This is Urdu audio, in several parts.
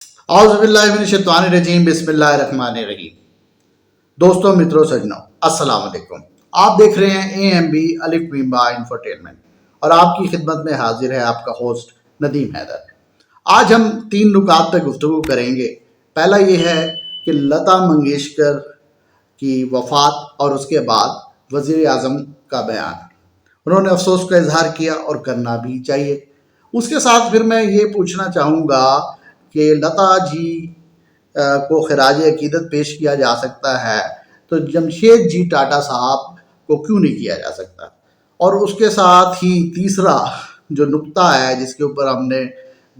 اعوذ باللہ من الشیطان الرجیم بسم اللہ الرحمن الرحیم۔ دوستوں، متروں، سجنوں، السلام علیکم۔ آپ دیکھ رہے ہیں AMB الف میم با انفرٹینمنٹ اور آپ کی خدمت میں حاضر ہے آپ کا ہوسٹ ندیم حیدر۔ آج ہم 3 نکات پہ گفتگو کریں گے۔ پہلا یہ ہے کہ لتا منگیشکر کی وفات اور اس کے بعد وزیر اعظم کا بیان۔ انہوں نے افسوس کا اظہار کیا اور کرنا بھی چاہیے۔ اس کے ساتھ پھر میں یہ پوچھنا چاہوں گا کہ لتا جی کو خراج عقیدت پیش کیا جا سکتا ہے تو جمشید جی ٹاٹا صاحب کو کیوں نہیں کیا جا سکتا؟ اور اس کے ساتھ ہی تیسرا جو نقطہ ہے جس کے اوپر ہم نے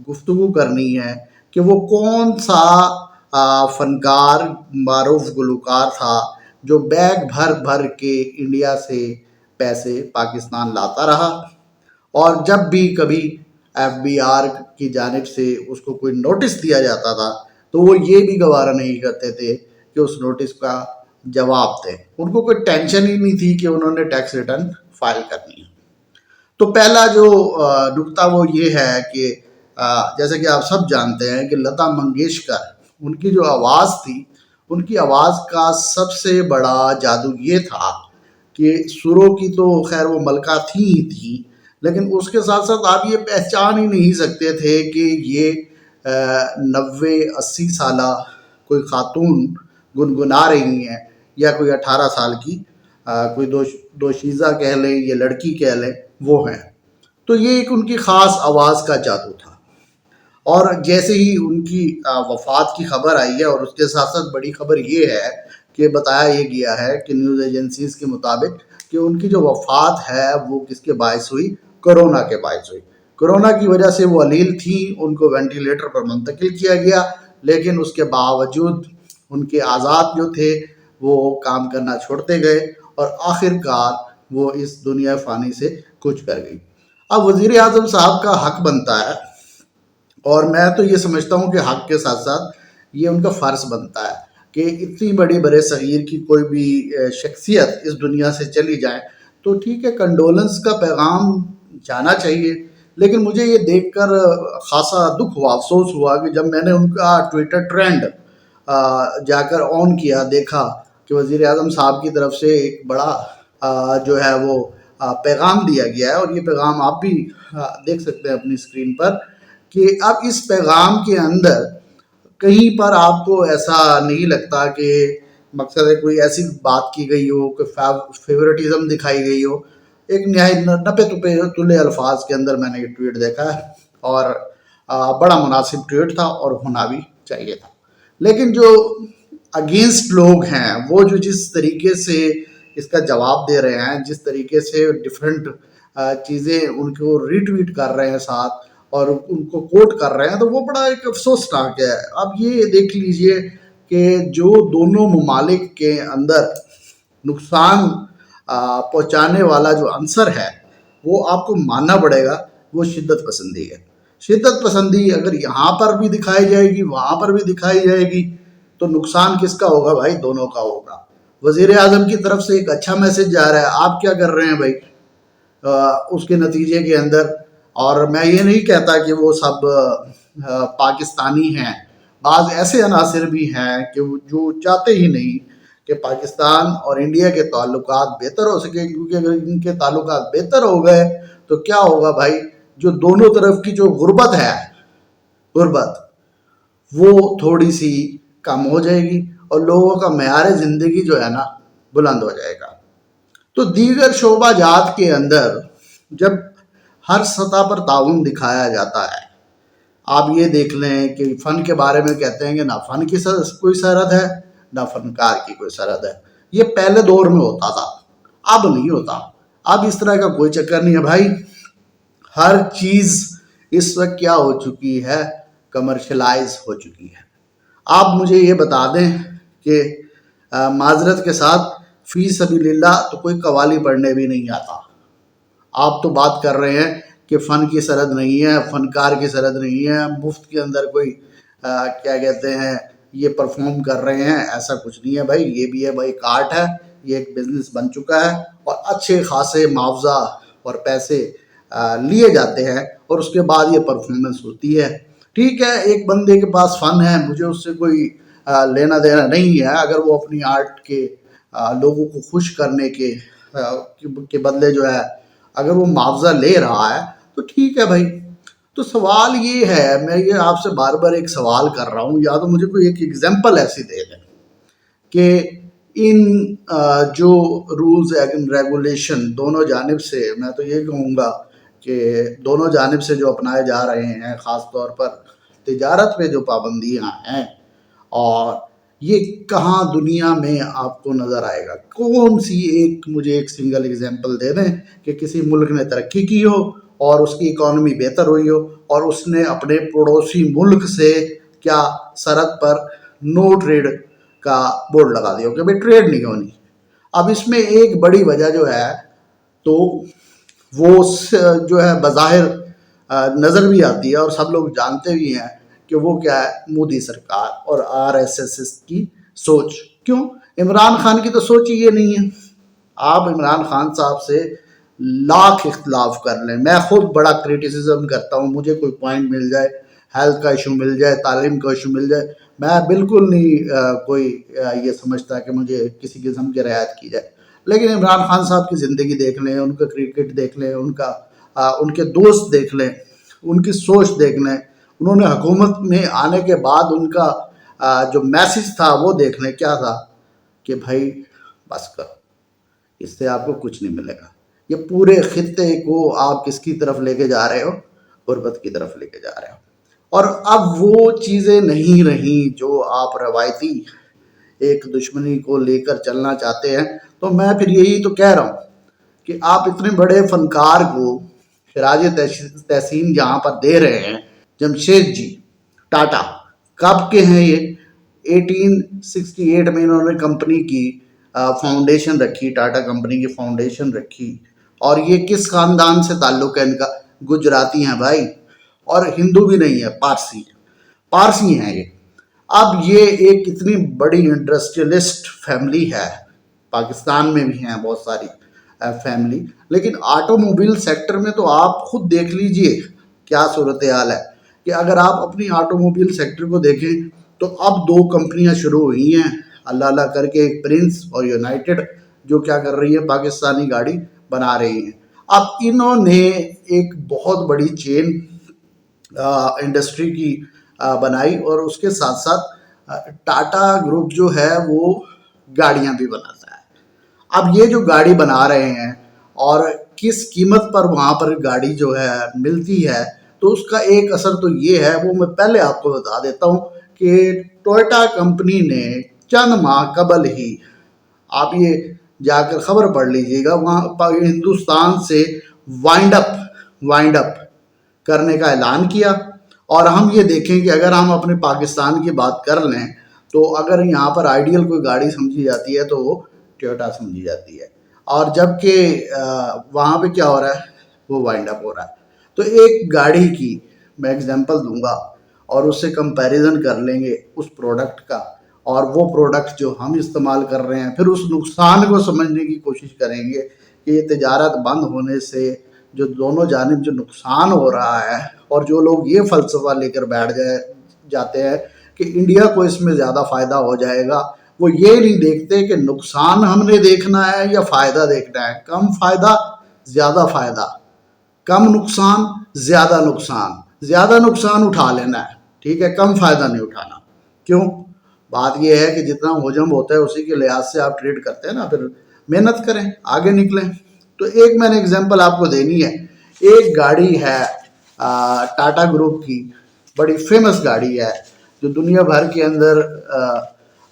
گفتگو کرنی ہے کہ وہ کون سا فنکار معروف گلوکار تھا جو بیگ بھر بھر کے انڈیا سے پیسے پاکستان لاتا رہا، اور جب بھی کبھی FBR کی جانب سے اس کو کوئی نوٹس دیا جاتا تھا تو وہ یہ بھی گوارا نہیں کرتے تھے کہ اس نوٹس کا جواب دیں۔ ان کو کوئی ٹینشن ہی نہیں تھی کہ انہوں نے ٹیکس ریٹرن فائل کرنی ہے۔ تو پہلا جو نقطہ وہ یہ ہے کہ جیسے کہ آپ سب جانتے ہیں کہ لتا منگیشکر، ان کی جو آواز تھی، ان کی آواز کا سب سے بڑا جادو یہ تھا کہ سروں کی تو خیر وہ ملکہ تھی ہی تھی، لیکن اس کے ساتھ ساتھ آپ یہ پہچان ہی نہیں سکتے تھے کہ یہ 90-80 سالہ کوئی خاتون گنگنا رہی ہیں یا کوئی 18 سال کی کوئی دوشیزہ کہہ لیں یا لڑکی کہہ لیں وہ ہیں۔ تو یہ ایک ان کی خاص آواز کا جادو تھا۔ اور جیسے ہی ان کی وفات کی خبر آئی ہے، اور اس کے ساتھ ساتھ بڑی خبر یہ ہے کہ بتایا یہ گیا ہے کہ نیوز ایجنسیز کے مطابق کہ ان کی جو وفات ہے وہ کس کے باعث ہوئی؟ کرونا کے باعث ہوئی۔ کرونا کی وجہ سے وہ علیل تھیں، ان کو وینٹیلیٹر پر منتقل کیا گیا، لیکن اس کے باوجود ان کے اعضاء جو تھے وہ کام کرنا چھوڑتے گئے اور آخر کار وہ اس دنیا فانی سے کچھ کر گئی۔ اب وزیر اعظم صاحب کا حق بنتا ہے، اور میں تو یہ سمجھتا ہوں کہ حق کے ساتھ ساتھ یہ ان کا فرض بنتا ہے کہ اتنی بڑی برے صغیر کی کوئی بھی شخصیت اس دنیا سے چلی جائے تو ٹھیک ہے، کنڈولنس کا پیغام جانا چاہیے۔ لیکن مجھے یہ دیکھ کر خاصا دکھ ہوا، افسوس ہوا کہ جب میں نے ان کا ٹویٹر ٹرینڈ جا کر آن کیا، دیکھا کہ وزیر اعظم صاحب کی طرف سے ایک بڑا جو ہے وہ پیغام دیا گیا ہے، اور یہ پیغام آپ بھی دیکھ سکتے ہیں اپنی اسکرین پر کہ اب اس پیغام کے اندر کہیں پر آپ کو ایسا نہیں لگتا کہ مقصد ہے کوئی ایسی بات کی گئی ہو کہ فیورٹزم دکھائی گئی ہو۔ ایک نہایت نپے تلے الفاظ کے اندر میں نے یہ ٹویٹ دیکھا ہے، اور بڑا مناسب ٹویٹ تھا اور ہونا بھی چاہیے تھا۔ لیکن جو اگینسٹ لوگ ہیں وہ جو جس طریقے سے اس کا جواب دے رہے ہیں، جس طریقے سے ڈیفرنٹ چیزیں ان کو ری ٹویٹ کر رہے ہیں ساتھ اور ان کو کوٹ کر رہے ہیں، تو وہ بڑا ایک افسوسناک ہے۔ اب یہ دیکھ لیجئے کہ جو دونوں ممالک کے اندر نقصان پہنچانے والا جو عنصر ہے وہ آپ کو ماننا پڑے گا، وہ شدت پسندی ہے۔ شدت پسندی اگر یہاں پر بھی دکھائی جائے گی، وہاں پر بھی دکھائی جائے گی، تو نقصان کس کا ہوگا بھائی؟ دونوں کا ہوگا۔ وزیر اعظم کی طرف سے ایک اچھا میسج جا رہا ہے، آپ کیا کر رہے ہیں بھائی اس کے نتیجے کے اندر؟ اور میں یہ نہیں کہتا کہ وہ سب پاکستانی ہیں، بعض ایسے عناصر بھی ہیں کہ جو چاہتے ہی نہیں کہ پاکستان اور انڈیا کے تعلقات بہتر ہو سکے، کیونکہ اگر ان کے تعلقات بہتر ہو گئے تو کیا ہوگا بھائی؟ جو دونوں طرف کی جو غربت ہے، وہ تھوڑی سی کم ہو جائے گی اور لوگوں کا معیار زندگی جو ہے نا بلند ہو جائے گا۔ تو دیگر شعبہ جات کے اندر جب ہر سطح پر تعاون دکھایا جاتا ہے، آپ یہ دیکھ لیں کہ فن کے بارے میں کہتے ہیں کہ نہ فن کی کوئی سرحد ہے نہ فنکار کی کوئی سرحد ہے۔ یہ پہلے دور میں ہوتا تھا، اب نہیں ہوتا۔ اب اس طرح کا کوئی چکر نہیں ہے بھائی۔ ہر چیز اس وقت کیا ہو چکی ہے؟ کمرشلائز ہو چکی ہے۔ آپ مجھے یہ بتا دیں کہ معذرت کے ساتھ فی سبیل اللہ تو کوئی قوالی پڑھنے بھی نہیں آتا۔ آپ تو بات کر رہے ہیں کہ فن کی سرحد نہیں ہے، فنکار کی سرحد نہیں ہے، مفت کے اندر کوئی کیا کہتے ہیں یہ پرفارم کر رہے ہیں، ایسا کچھ نہیں ہے بھائی۔ یہ بھی ہے بھائی، ایک آرٹ ہے، یہ ایک بزنس بن چکا ہے، اور اچھے خاصے معاوضہ اور پیسے لیے جاتے ہیں، اور اس کے بعد یہ پرفارمنس ہوتی ہے۔ ٹھیک ہے، ایک بندے کے پاس فن ہے، مجھے اس سے کوئی لینا دینا نہیں ہے، اگر وہ اپنی آرٹ کے لوگوں کو خوش کرنے کے بدلے جو ہے اگر وہ معاوضہ لے رہا ہے تو ٹھیک ہے بھائی۔ تو سوال یہ ہے، میں یہ آپ سے بار بار ایک سوال کر رہا ہوں، یا تو مجھے کوئی ایک ایگزامپل ایسی دے دیں کہ ان جو رولز اینڈ ریگولیشن دونوں جانب سے، میں تو یہ کہوں گا کہ دونوں جانب سے جو اپنائے جا رہے ہیں، خاص طور پر تجارت پہ جو پابندیاں ہیں، اور یہ کہاں دنیا میں آپ کو نظر آئے گا؟ کون سی ایک مجھے ایک سنگل ایگزامپل دے دیں کہ کسی ملک نے ترقی کی ہو اور اس کی اکانومی بہتر ہوئی ہو اور اس نے اپنے پڑوسی ملک سے کیا سرحد پر نو ٹریڈ کا بورڈ لگا دیا کہ بھائی ٹریڈ نہیں ہونی۔ اب اس میں ایک بڑی وجہ جو ہے تو وہ جو ہے بظاہر نظر بھی آتی ہے اور سب لوگ جانتے بھی ہیں کہ وہ کیا ہے، مودی سرکار اور RSS کی سوچ۔ کیوں؟ عمران خان کی تو سوچ ہی یہ نہیں ہے۔ آپ عمران خان صاحب سے لاکھ اختلاف کر لیں، میں خود بڑا کریٹیسزم کرتا ہوں، مجھے کوئی پوائنٹ مل جائے، ہیلتھ کا ایشو مل جائے، تعلیم کا ایشو مل جائے، میں بالکل نہیں کوئی یہ سمجھتا کہ مجھے کسی قسم کی رعایت کی جائے، لیکن عمران خان صاحب کی زندگی دیکھ لیں، ان کا کرکٹ دیکھ لیں، ان کے دوست دیکھ لیں، ان کی سوچ دیکھ لیں، انہوں نے حکومت میں آنے کے بعد ان کا جو میسج تھا وہ دیکھ لیں، کیا تھا کہ بھائی بس کرو، اس سے آپ کو کچھ نہیں ملے گا، یہ پورے خطے کو آپ کس کی طرف لے کے جا رہے ہو؟ غربت کی طرف لے کے جا رہے ہو۔ اور اب وہ چیزیں نہیں رہیں جو آپ روایتی ایک دشمنی کو لے کر چلنا چاہتے ہیں۔ تو میں پھر یہی تو کہہ رہا ہوں کہ آپ اتنے بڑے فنکار کو خراج تحسین جہاں پر دے رہے ہیں، جمشید جی ٹاٹا کب کے ہیں؟ یہ 1868 میں انہوں نے کمپنی کی فاؤنڈیشن رکھی، ٹاٹا کمپنی کی فاؤنڈیشن رکھی، اور یہ کس خاندان سے تعلق ہے ان کا؟ گجراتی ہیں بھائی، اور ہندو بھی نہیں ہے، پارسی ہیں یہ۔ اب یہ ایک اتنی بڑی انڈسٹریلسٹ فیملی ہے، پاکستان میں بھی ہیں بہت ساری فیملی، لیکن آٹو موبائل سیکٹر میں تو آپ خود دیکھ لیجئے کیا صورتحال ہے کہ اگر آپ اپنی آٹو موبائل سیکٹر کو دیکھیں تو اب 2 کمپنیاں شروع ہوئی ہیں اللہ اللہ کر کے، ایک پرنس اور یونائٹڈ، جو کیا کر رہی ہے، پاکستانی گاڑی بنا رہی ہیں۔ اب انہوں نے ایک بہت بڑی چین انڈسٹری کی بنائی، اور اس کے ساتھ ساتھ ٹاٹا گروپ جو ہے وہ گاڑیاں بھی بناتا ہے۔ اب یہ جو گاڑی بنا رہے ہیں اور کس قیمت پر وہاں پر گاڑی جو ہے ملتی ہے، تو اس کا ایک اثر تو یہ ہے، وہ میں پہلے آپ کو بتا دیتا ہوں کہ ٹوئٹا کمپنی نے چند ماہ قبل ہی، آپ یہ جا کر خبر پڑھ لیجئے گا، وہاں ہندوستان سے وائنڈ اپ کرنے کا اعلان کیا۔ اور ہم یہ دیکھیں کہ اگر ہم اپنے پاکستان کی بات کر لیں تو اگر یہاں پر آئیڈیل کوئی گاڑی سمجھی جاتی ہے تو وہ ٹویوٹا سمجھی جاتی ہے، اور جبکہ وہاں پہ کیا ہو رہا ہے، وہ وائنڈ اپ ہو رہا ہے۔ تو ایک گاڑی کی میں اگزامپل دوں گا اور اس سے کمپیریزن کر لیں گے اس پروڈکٹ کا، اور وہ پروڈکٹ جو ہم استعمال کر رہے ہیں، پھر اس نقصان کو سمجھنے کی کوشش کریں گے کہ یہ تجارت بند ہونے سے جو دونوں جانب جو نقصان ہو رہا ہے، اور جو لوگ یہ فلسفہ لے کر بیٹھ جاتے ہیں کہ انڈیا کو اس میں زیادہ فائدہ ہو جائے گا، وہ یہ نہیں دیکھتے کہ نقصان ہم نے دیکھنا ہے یا فائدہ دیکھنا ہے۔ کم فائدہ زیادہ فائدہ، کم نقصان زیادہ نقصان اٹھا لینا ہے، ٹھیک ہے، کم فائدہ نہیں اٹھانا۔ کیوں؟ بات یہ ہے کہ جتنا حجم ہوتا ہے اسی کے لحاظ سے آپ ٹریڈ کرتے ہیں نا، پھر محنت کریں، آگے نکلیں۔ تو ایک میں نے اگزامپل آپ کو دینی ہے، ایک گاڑی ہے ٹاٹا گروپ کی، بڑی فیمس گاڑی ہے جو دنیا بھر کے اندر،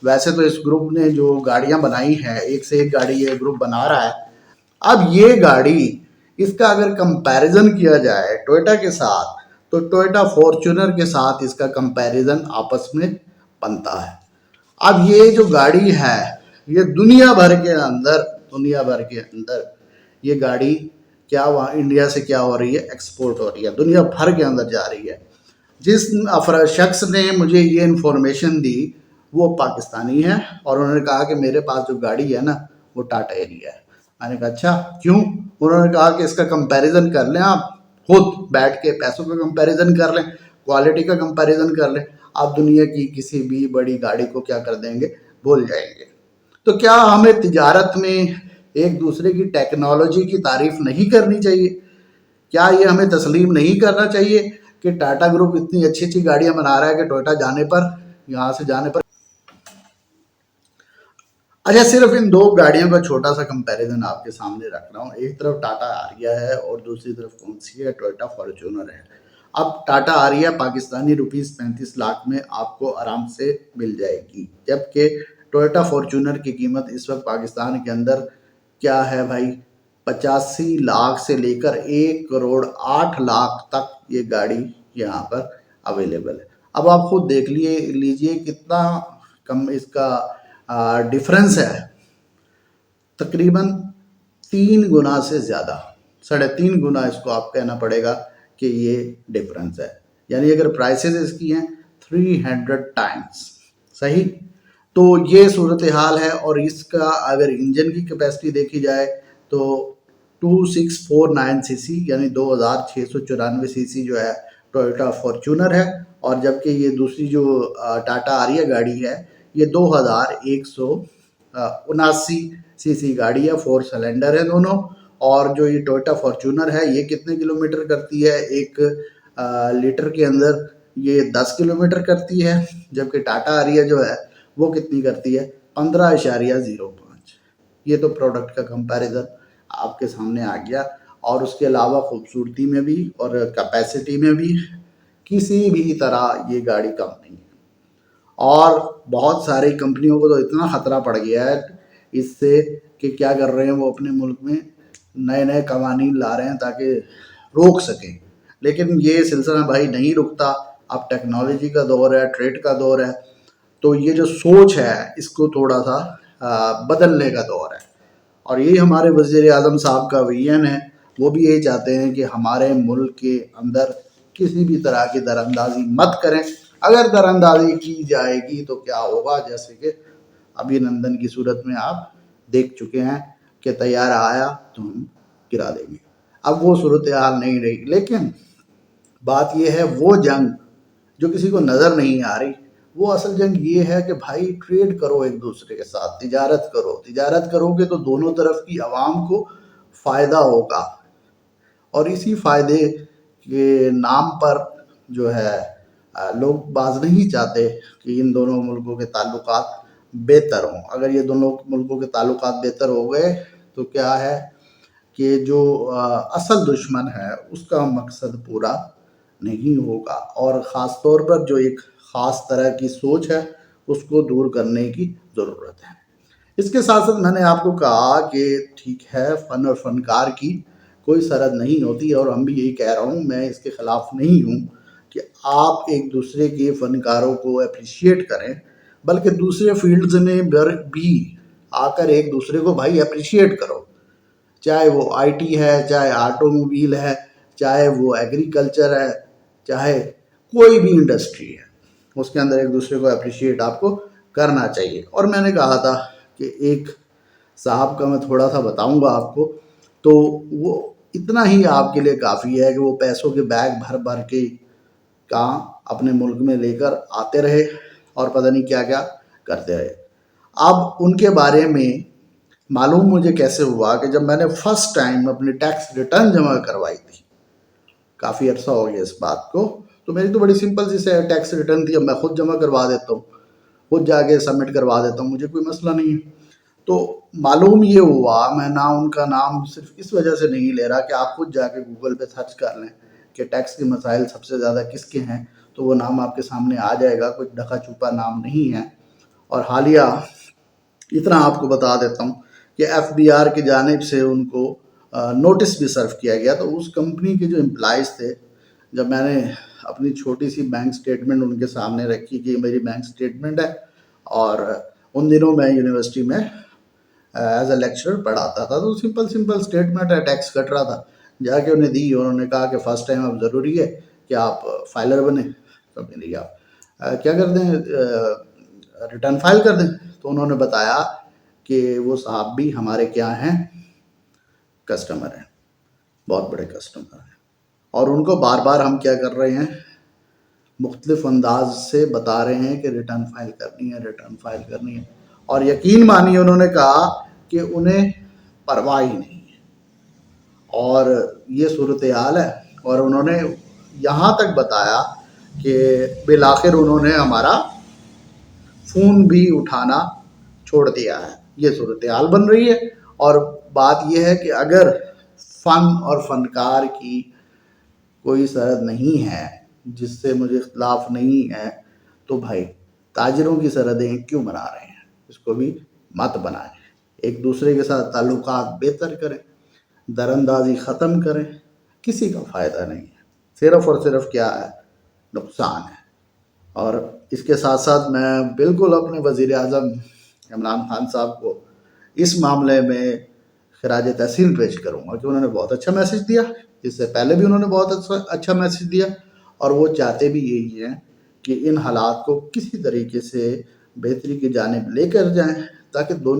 ویسے تو اس گروپ نے جو گاڑیاں بنائی ہیں، ایک سے ایک گاڑی یہ گروپ بنا رہا ہے۔ اب یہ گاڑی، اس کا اگر کمپیریزن کیا جائے ٹوئٹا کے ساتھ، تو ٹوئٹا فارچونر کے ساتھ اس کا کمپیریزن آپس میں بنتا ہے۔ اب یہ جو گاڑی ہے، یہ دنیا بھر کے اندر یہ گاڑی کیا وہاں انڈیا سے کیا ہو رہی ہے، ایکسپورٹ ہو رہی ہے، دنیا بھر کے اندر جا رہی ہے۔ جس شخص نے مجھے یہ انفارمیشن دی وہ پاکستانی ہے، اور انہوں نے کہا کہ میرے پاس جو گاڑی ہے نا وہ ٹاٹا ایریا ہے۔ میں نے کہا اچھا کیوں؟ انہوں نے کہا کہ اس کا کمپیریزن کر لیں، آپ خود بیٹھ کے پیسوں کا کمپیریزن کر لیں، کوالٹی کا کمپیریزن کر لیں، آپ دنیا کی کسی بھی بڑی گاڑی کو کیا کر دیں گے، بھول جائیں گے۔ تو کیا ہمیں تجارت میں ایک دوسرے کی ٹیکنالوجی کی تعریف نہیں کرنی چاہیے؟ کیا یہ ہمیں تسلیم نہیں کرنا چاہیے کہ ٹاٹا گروپ اتنی اچھی اچھی گاڑیاں بنا رہا ہے کہ ٹوئٹا جانے پر، یہاں سے جانے پر، اچھا صرف ان دو گاڑیوں کا چھوٹا سا کمپیریزن آپ کے سامنے رکھ رہا ہوں، ایک طرف ٹاٹا آریا ہے اور دوسری طرف کون سی ہے، ٹوئٹا فارچونر ہے۔ اب ٹاٹا آریا پاکستانی روپیز 35 لاکھ میں آپ کو آرام سے مل جائے گی، جبکہ ٹوئٹا فارچونر کی قیمت اس وقت پاکستان کے اندر کیا ہے بھائی، 85 لاکھ سے لے کر 1,08,00,000 تک یہ گاڑی یہاں پر اویلیبل ہے۔ اب آپ خود دیکھ لیجئے کتنا کم اس کا ڈفرنس ہے، تقریباً 3 گنا سے زیادہ، 3.5 گنا اس کو آپ کہنا پڑے گا کہ یہ ڈفرنس ہے، یعنی اگر پرائسز اس کی ہیں 300 ٹائمز، صحیح؟ تو یہ صورتحال ہے، اور اس کا اگر انجن کی کیپیسٹی دیکھی جائے تو 2649 سی سی یعنی 2694 سی سی جو ہے ٹوئٹا فارچونر ہے، اور جبکہ یہ دوسری جو ٹاٹا آریا گاڑی ہے یہ 2179 سی سی گاڑی ہے، 4 سلنڈر ہے دونوں، اور جو یہ ٹوئٹا فارچونر ہے یہ کتنے کلومیٹر کرتی ہے، 1 لیٹر کے اندر یہ 10 کلومیٹر کرتی ہے، جبکہ ٹاٹا آریا جو ہے وہ کتنی کرتی ہے، 15.05۔ یہ تو پروڈکٹ کا کمپیریزن آپ کے سامنے آ گیا، اور اس کے علاوہ خوبصورتی میں بھی اور کیپیسٹی میں بھی کسی بھی طرح یہ گاڑی کم نہیں ہے، اور بہت ساری کمپنیوں کو تو اتنا خطرہ پڑ گیا ہے اس سے کہ کیا کر رہے ہیں، وہ اپنے ملک میں نئے نئے قوانین لا رہے ہیں تاکہ روک سکیں، لیکن یہ سلسلہ بھائی نہیں رکتا۔ اب ٹیکنالوجی کا دور ہے، ٹریڈ کا دور ہے، تو یہ جو سوچ ہے اس کو تھوڑا سا بدلنے کا دور ہے، اور یہی ہمارے وزیر اعظم صاحب کا ویژن ہے، وہ بھی یہی چاہتے ہیں کہ ہمارے ملک کے اندر کسی بھی طرح کی دراندازی مت کریں، اگر دراندازی کی جائے گی تو کیا ہوگا، جیسے کہ ابھی نندن کی صورت میں آپ دیکھ چکے ہیں کہ طیارہ آیا تو ہم گرا دیں گے، اب وہ صورتحال نہیں رہی۔ لیکن بات یہ ہے، وہ جنگ جو کسی کو نظر نہیں آ رہی، وہ اصل جنگ یہ ہے کہ بھائی ٹریڈ کرو ایک دوسرے کے ساتھ، تجارت کرو گے تو دونوں طرف کی عوام کو فائدہ ہوگا، اور اسی فائدے کے نام پر جو ہے لوگ باز نہیں چاہتے کہ ان دونوں ملکوں کے تعلقات بہتر ہوں۔ اگر یہ دونوں ملکوں کے تعلقات بہتر ہو گئے تو کیا ہے کہ جو اصل دشمن ہے اس کا مقصد پورا نہیں ہوگا، اور خاص طور پر جو ایک خاص طرح کی سوچ ہے اس کو دور کرنے کی ضرورت ہے۔ اس کے ساتھ ساتھ میں نے آپ کو کہا کہ ٹھیک ہے، فن اور فنکار کی کوئی سرحد نہیں ہوتی، اور ہم بھی یہی کہہ رہا ہوں، میں اس کے خلاف نہیں ہوں کہ آپ ایک دوسرے کے فنکاروں کو اپریشیٹ کریں، بلکہ دوسرے فیلڈز میں بھی آ کر ایک دوسرے کو بھائی اپریشیٹ کرو، چاہے وہ آئی ٹی ہے، چاہے آٹو موبیل ہے، چاہے وہ ایگریکلچر ہے، چاہے کوئی بھی انڈسٹری ہے، اس کے اندر ایک دوسرے کو اپریشیٹ آپ کو کرنا چاہیے۔ اور میں نے کہا تھا کہ ایک صاحب کا میں تھوڑا سا بتاؤں گا آپ کو، تو وہ اتنا ہی آپ کے لیے کافی ہے کہ وہ پیسوں کے بیگ بھر بھر کے کہاں اپنے ملک میں لے کر آتے رہے اور پتہ نہیں کیا کیا کرتے رہے۔ اب ان کے بارے میں معلوم مجھے کیسے ہوا کہ جب میں نے فرسٹ ٹائم اپنی ٹیکس ریٹرن جمع کروائی تھی، کافی عرصہ ہو گیا اس بات کو، تو میری تو بڑی سمپل سی ٹیکس ریٹرن تھی، اب میں خود جمع کروا دیتا ہوں، خود جا کے سبمٹ کروا دیتا ہوں، مجھے کوئی مسئلہ نہیں ہے۔ تو معلوم یہ ہوا، میں ان کا نام صرف اس وجہ سے نہیں لے رہا کہ آپ خود جا کے گوگل پہ سرچ کر لیں کہ ٹیکس کے مسائل سب سے زیادہ کس کے ہیں، تو وہ نام آپ کے سامنے آ جائے گا، کوئی ڈھکا چھپا نام نہیں ہے۔ اور حالیہ اتنا آپ کو بتا دیتا ہوں کہ ایف بی آر کی جانب سے ان کو نوٹس بھی سرو کیا گیا، تو اس کمپنی کے جو امپلائز تھے، جب میں نے اپنی چھوٹی سی بینک سٹیٹمنٹ ان کے سامنے رکھی کہ یہ میری بینک سٹیٹمنٹ ہے، اور ان دنوں میں یونیورسٹی میں ایز اے لیکچرر پڑھاتا تھا، تو سمپل سٹیٹمنٹ ہے، ٹیکس کٹ رہا تھا، جا کے انہیں دی، انہوں نے کہا کہ فرسٹ ٹائم اب ضروری ہے کہ آپ فائلر بنیں، تو میں نے کہا آپ کیا کر دیں، ریٹرن فائل کر دیں، تو انہوں نے بتایا کہ وہ صاحب بھی ہمارے کیا ہیں، کسٹمر ہیں، بہت بڑے کسٹمر ہیں، اور ان کو بار بار ہم کیا کر رہے ہیں، مختلف انداز سے بتا رہے ہیں کہ ریٹرن فائل کرنی ہے، ریٹرن فائل کرنی ہے، اور یقین مانیے انہوں نے کہا کہ انہیں پرواہ ہی نہیں ہے، اور یہ صورتحال ہے۔ اور انہوں نے یہاں تک بتایا کہ بالآخر انہوں نے ہمارا فون بھی اٹھانا چھوڑ دیا ہے۔ یہ صورتحال بن رہی ہے، اور بات یہ ہے کہ اگر فن اور فنکار کی کوئی سرحد نہیں ہے جس سے مجھے اختلاف نہیں ہے، تو بھائی تاجروں کی سرحدیں کیوں بنا رہے ہیں؟ اس کو بھی مت بنائیں، ایک دوسرے کے ساتھ تعلقات بہتر کریں، در اندازی ختم کریں، کسی کا فائدہ نہیں ہے، صرف اور صرف کیا ہے؟ نقصان ہے۔ اور اس کے ساتھ ساتھ میں بالکل اپنے وزیر اعظم عمران خان صاحب کو اس معاملے میں خراج تحسین پیش کروں گا کہ انہوں نے بہت اچھا میسج دیا، اس سے پہلے بھی انہوں نے بہت اچھا میسج دیا، اور وہ چاہتے بھی یہی ہیں کہ ان حالات کو کسی طریقے سے بہتری کی جانب لے کر جائیں تاکہ دونوں